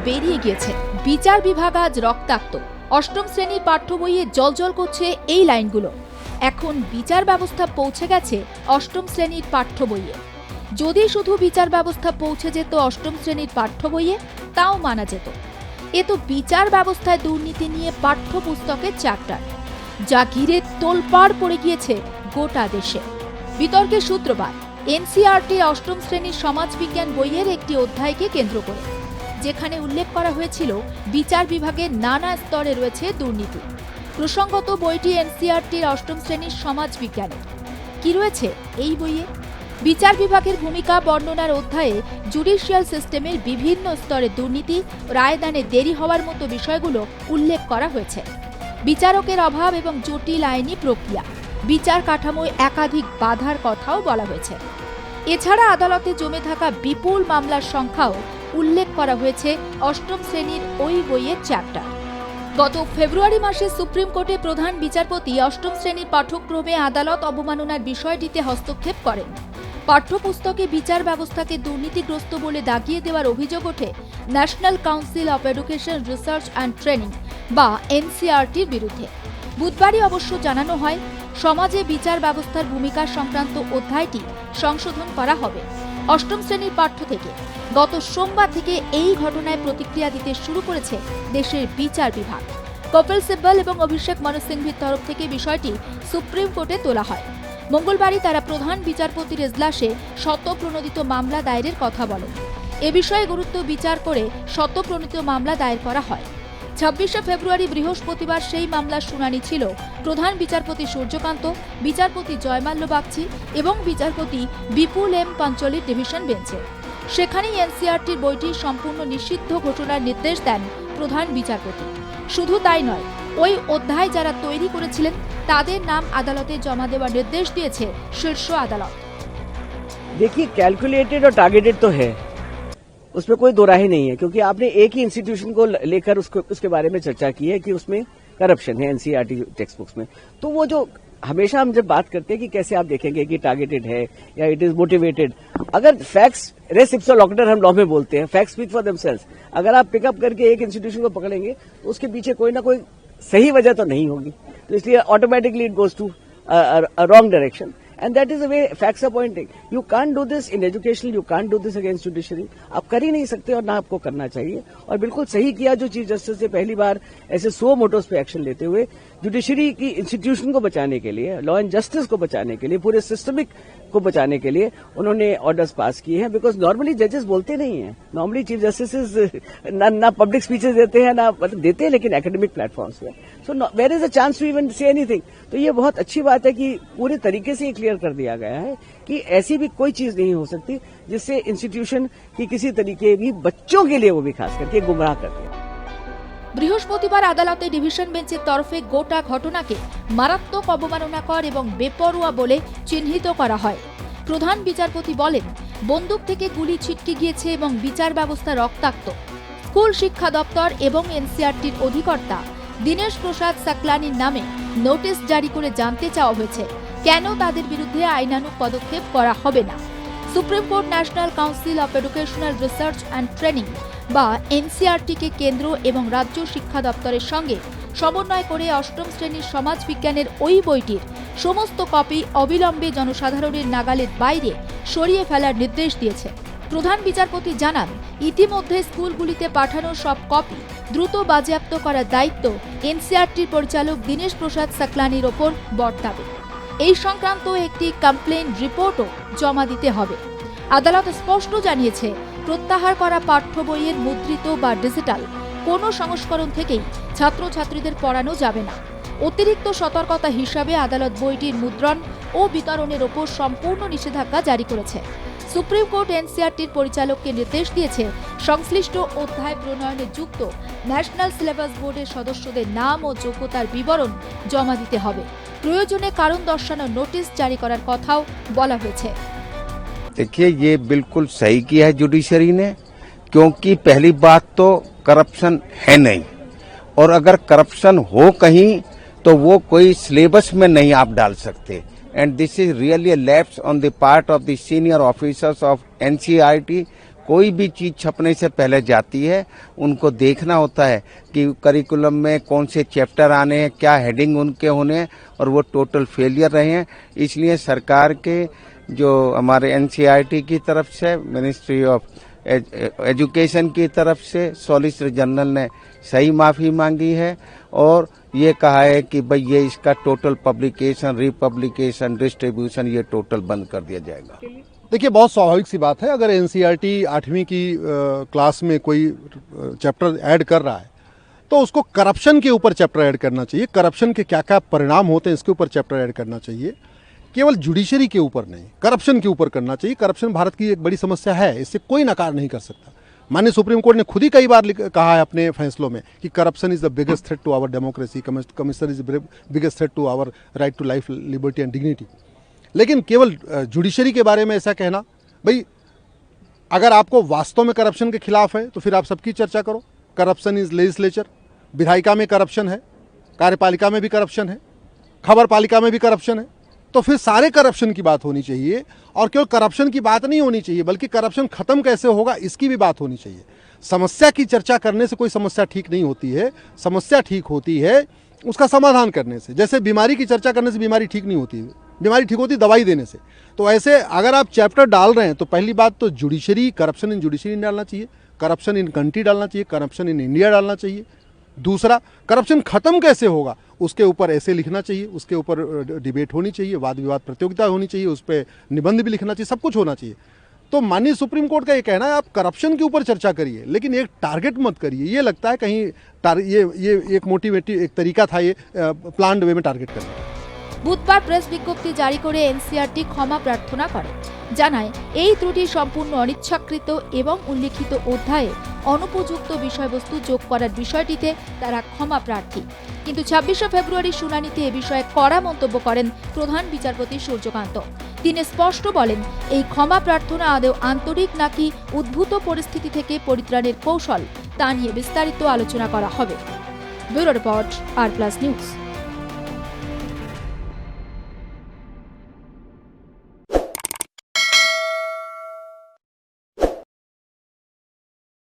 বেরিয়ে গিয়েছে। বিচার বিভাগ আজ রক্তাক্ত। অষ্টম শ্রেণীর পাঠ্য বইয়ে জলজল করছে এই লাইনগুলো। এখন বিচার ব্যবস্থা পৌঁছে গেছে অষ্টম শ্রেণীর পাঠ্য বইয়ে। যদি শুধু বিচার ব্যবস্থা পৌঁছে যেত অষ্টম শ্রেণীর পাঠ্য বইয়ে, তাও মানা যেত। এ তো বিচার ব্যবস্থায় দুর্নীতি নিয়ে পাঠ্যপুস্তকের চ্যাপ্টার, যা ঘিরে তোলপাড় পড়ে গিয়েছে গোটা দেশে। বিতর্কের সূত্রপাত এনসিইআরটি অষ্টম শ্রেণীর সমাজবিজ্ঞান বইয়ের একটি অধ্যায়কে কেন্দ্র করে, যেখানে উল্লেখ করা হয়েছিল বিচার বিভাগের নানা স্তরে রয়েছে দুর্নীতি। প্রসঙ্গত বইটি এনসিইআরটির অষ্টম শ্রেণীর সমাজবিজ্ঞানের। কি রয়েছে এই বইয়ে? বিচার বিভাগের ভূমিকা বর্ণনার অধ্যায়ে জুডিশিয়াল সিস্টেমের বিভিন্ন স্তরে দুর্নীতি, রায়দানে দেরি হওয়ার মতো বিষয়গুলো উল্লেখ করা হয়েছে। বিচারকের অভাব এবং জটিল আইনি প্রক্রিয়া, বিচার কাঠামোয় একাধিক বাধার কথাও বলা হয়েছে। এছাড়া আদালতে জমে থাকা বিপুল মামলার সংখ্যাও উল্লেখ করা হয়েছে অষ্টম শ্রেণীর ওই বইয়ের চ্যাপ্টার। গত ফেব্রুয়ারি মাসে সুপ্রিম কোর্টে প্রধান বিচারপতি অষ্টম শ্রেণীর পাঠ্যক্রমে আদালত অবমাননার বিষয়টিতে হস্তক্ষেপ করেন। পাঠ্যপুস্তকে বিচার ব্যবস্থাকে দুর্নীতিগ্রস্ত বলে দাগিয়ে দেওয়ার অভিযোগ ওঠে national council of education research and training বা এনসিইআরটির বিরুদ্ধে। বুধবারই অবশ্য জানানো হয়, সমাজে বিচার ব্যবস্থার ভূমিকা সংক্রান্ত অধ্যায়টি সংশোধন করা হবে অষ্টম শ্রেণীর পাঠ্য থেকে। গত সোমবার থেকে এই ঘটনায় প্রতিক্রিয়া দিতে শুরু করেছে দেশের বিচার বিভাগ। কপিল সিব্বল এবং অভিষেক মনু সিংভির তরফ থেকে বিষয়টি সুপ্রিম কোর্টে তোলা হয়। মঙ্গলবারই তারা প্রধান বিচারপতির এজলাসে শতপ্রণোদিত মামলা দায়েরের কথা বলেন। এ বিষয়ে গুরুত্ব বিচার করে শতপ্রণোদিত মামলা দায়ের করা হয়। 26শে ফেব্রুয়ারি বৃহস্পতিবার সেই মামলার শুনানি ছিল প্রধান বিচারপতি সূর্যকান্ত, বিচারপতি জয়মাল্য বাগচি এবং বিচারপতি বিপুল এম পাঞ্চলির ডিভিশন বেঞ্চে। সেখানেই এনসিইআরটির বইটি সম্পূর্ণ নিষিদ্ধ ঘোষণার নির্দেশ দেন প্রধান বিচারপতি। শুধু তাই নয়, ওই অধ্যায় যারা তৈরি করেছিলেন তাদের নাম আদালতে জমা দেওয়ার নির্দেশ দিয়েছে শীর্ষ আদালত। देखिए, कैलकुलेटेड और टारगेटेड तो है, उसमें कोई दो राय नहीं है, क्योंकि आपने एक ही इंस्टीट्यूशन को लेकर उसके बारे में चर्चा की है कि उसमें करप्शन है एनसीईआरटी टेक्स्ट बुक्स में। तो वो जो हमेशा हम जब बात करते हैं कि कैसे आप देखेंगे कि टारगेटेड है या इट इज मोटिवेटेड, अगर फैक्ट्स रेस इप्सो लॉक्टर हम लॉ में बोलते हैं, फैक्ट्स स्पीक फॉर देमसेल्व्स। अगर आप पिकअप करके एक इंस्टीट्यूशन को पकड़ेंगे तो उसके पीछे कोई ना कोई सही वजह तो नहीं होगी, तो इसलिए automatically it goes to wrong direction, and that is the way facts are pointing. You can't do this in education, you can't do this against judiciary. आप कर ही नहीं सकते और ना आपको करना चाहिए। और बिल्कुल सही किया जो चीफ जस्टिस ने पहली बार ऐसे 100 मोटोर्स पे एक्शन लेते हुए जुडिशरी की इंस्टीट्यूशन को बचाने के लिए, लॉ एंड जस्टिस को बचाने के लिए, पूरे सिस्टमिक को बचाने के लिए उन्होंने ऑर्डर्स पास किए हैं। बिकॉज नॉर्मली जजेस बोलते नहीं है, नॉर्मली चीफ जस्टिस ना पब्लिक स्पीचेस देते हैं, ना मतलब देते हैं लेकिन एकेडमिक प्लेटफॉर्म्स पे। So where is a chance to even say anything. तो ये बहुत अच्छी बात है कि पूरे तरीके से क्लियर कर दिया गया है कि ऐसी भी कोई चीज नहीं हो सकती जिससे इंस्टीट्यूशन की किसी तरीके भी बच्चों के लिए वो भी खास करके गुमराह करती है। বৃহস্পতিবার আদালতে ডিভিশন বেঞ্চের তরফে গোটা ঘটনাকে মারাত্মক অবমাননাকর এবং বেপরোয়া বলে চিহ্নিত করা হয়। প্রধান বিচারপতি বলেন, বন্দুক থেকে গুলি ছিটকে গিয়েছে এবং বিচার ব্যবস্থা রক্তাক্ত। স্কুল শিক্ষা দপ্তর এবং এনসিইআরটির অধিকর্তা দীনেশ প্রসাদ সাকলানির নামে নোটিশ জারি করে জানতে চাওয়া হয়েছে কেন তাদের বিরুদ্ধে আইনানুগ পদক্ষেপ করা হবে না। Supreme court national council of educational research and training বা এনসিইআরটিকে কেন্দ্র এবং রাজ্য শিক্ষা দপ্তরের সঙ্গে সমন্বয় করে অষ্টম শ্রেণীর সমাজবিজ্ঞানের ওই বইটির সমস্ত কপি অবিলম্বে জনসাধারণের নাগালের বাইরে সরিয়ে ফেলার নির্দেশ দিয়েছে। প্রধান বিচারপতি জানান, ইতিমধ্যে স্কুলগুলিতে পাঠানো সব কপি দ্রুত বাজেয়াপ্ত করার দায়িত্ব এনসিইআরটির পরিচালক দীনেশ প্রসাদ সাকলানির ওপর বর্তাবে। এই সংক্রান্ত একটি কমপ্লেইন রিপোর্টও জমা দিতে হবে। আদালত স্পষ্ট জানিয়েছে, প্রত্যাহার করা পাঠ্য বইয়ের মুদ্রিত বা ডিজিটাল কোনো সংস্করণ থেকেই ছাত্রছাত্রীদের পড়ানো যাবে না। অতিরিক্ত সতর্কতা হিসাবে আদালত বইটির মুদ্রণ ও বিতরণের ওপর সম্পূর্ণ নিষেধাজ্ঞা জারি করেছে। সুপ্রিম কোর্ট এনসিইআরটির পরিচালককে নির্দেশ দিয়েছে, সংশ্লিষ্ট অধ্যায় প্রণয়নে যুক্ত ন্যাশনাল সিলেবাস বোর্ডের সদস্যদের নাম ও যোগ্যতার বিবরণ জমা দিতে হবে। প্রয়োজনে কারণ দর্শানোর নোটিশ জারি করার কথাও বলা হয়েছে। देखिए, ये बिल्कुल सही किया है जुडिशरी ने, क्योंकि पहली बात तो करप्शन है नहीं, और अगर करप्शन हो कहीं तो वो कोई सिलेबस में नहीं आप डाल सकते। And this is really a lapse on the part of the senior officers of NCERT कोई भी चीज छपने से पहले जाती है, उनको देखना होता है कि करिकुलम में कौन से चैप्टर आने हैं, क्या हेडिंग उनके होने हैं, और वो टोटल फेलियर रहे हैं। इसलिए सरकार के जो हमारे एनसीईआरटी की तरफ से, मिनिस्ट्री ऑफ एजुकेशन की तरफ से सॉलिसिटर जनरल ने सही माफी मांगी है और ये कहा है कि भाई ये इसका टोटल पब्लिकेशन, रिपब्लिकेशन, डिस्ट्रीब्यूशन ये टोटल बंद कर दिया जाएगा। देखिए, बहुत स्वाभाविक सी बात है, अगर एनसीईआरटी 8वीं की क्लास में कोई चैप्टर ऐड कर रहा है तो उसको करप्शन के ऊपर चैप्टर ऐड करना चाहिए। करप्शन के क्या क्या परिणाम होते हैं इसके ऊपर चैप्टर ऐड करना चाहिए, केवल जुडिशरी के ऊपर नहीं, करप्शन के ऊपर करना चाहिए। करप्शन भारत की एक बड़ी समस्या है, इससे कोई नकार नहीं कर सकता। माननीय सुप्रीम कोर्ट ने खुद ही कई बार कहा है अपने फैसलों में कि corruption is the biggest threat to our democracy, commissioner is the biggest threat to our right to life, liberty and dignity. लेकिन केवल जुडिशरी के बारे में ऐसा कहना, भाई अगर आपको वास्तव में करप्शन के खिलाफ है तो फिर आप सबकी चर्चा करो। करप्शन इज लेजिस्लेचर, विधायिका में करप्शन है, कार्यपालिका में भी करप्शन है, खबर पालिका में भी करप्शन है, तो फिर सारे करप्शन की बात होनी चाहिए। और केवल करप्शन की बात नहीं होनी चाहिए बल्कि करप्शन खत्म कैसे होगा इसकी भी बात होनी चाहिए। समस्या की चर्चा करने से कोई समस्या ठीक नहीं होती है, समस्या ठीक होती है उसका समाधान करने से। जैसे बीमारी की चर्चा करने से बीमारी ठीक नहीं होती है, बीमारी ठीक होती दवाई देने से। तो ऐसे अगर आप चैप्टर डाल रहे हैं तो पहली बात तो जुडिशरी, करप्शन इन जुडिशरी डालना चाहिए, करप्शन इन कंट्री डालना चाहिए, करप्शन इन इंडिया डालना चाहिए। दूसरा, करप्शन खत्म कैसे होगा उसके ऊपर ऐसे लिखना चाहिए, उसके ऊपर डिबेट होनी चाहिए, वाद विवाद प्रतियोगिता होनी चाहिए, उस पर निबंध भी लिखना चाहिए, सब कुछ होना चाहिए। तो माननीय सुप्रीम कोर्ट का ये कहना है आप करप्शन के ऊपर चर्चा करिए लेकिन एक टारगेट मत करिए। ये लगता है कहीं ये एक मोटिवेटिव एक तरीका था ये प्लान्ड वे में टारगेट करने का। বুধবার প্রেস বিজ্ঞপ্তি জারি করে এনসিইআরটি ক্ষমা প্রার্থনা করে, জানায় এই ত্রুটি সম্পূর্ণ অনিচ্ছাকৃত এবং উল্লিখিত অধ্যায়ে অনুপযুক্ত বিষয়বস্তু যোগ করার বিষয়টিতে তারা ক্ষমা প্রার্থী। কিন্তু 26শে ফেব্রুয়ারি শুনানিতে এ বিষয়ে কড়া মন্তব্য করেন প্রধান বিচারপতি সূর্যকান্ত। তিনি স্পষ্ট বলেন, এই ক্ষমা প্রার্থনা আদৌ আন্তরিক নাকি উদ্ভূত পরিস্থিতি থেকে পরিত্রাণের কৌশল তা নিয়ে বিস্তারিত আলোচনা করা হবে। ব্যুরো রিপোর্ট, আর প্লাস নিউজ।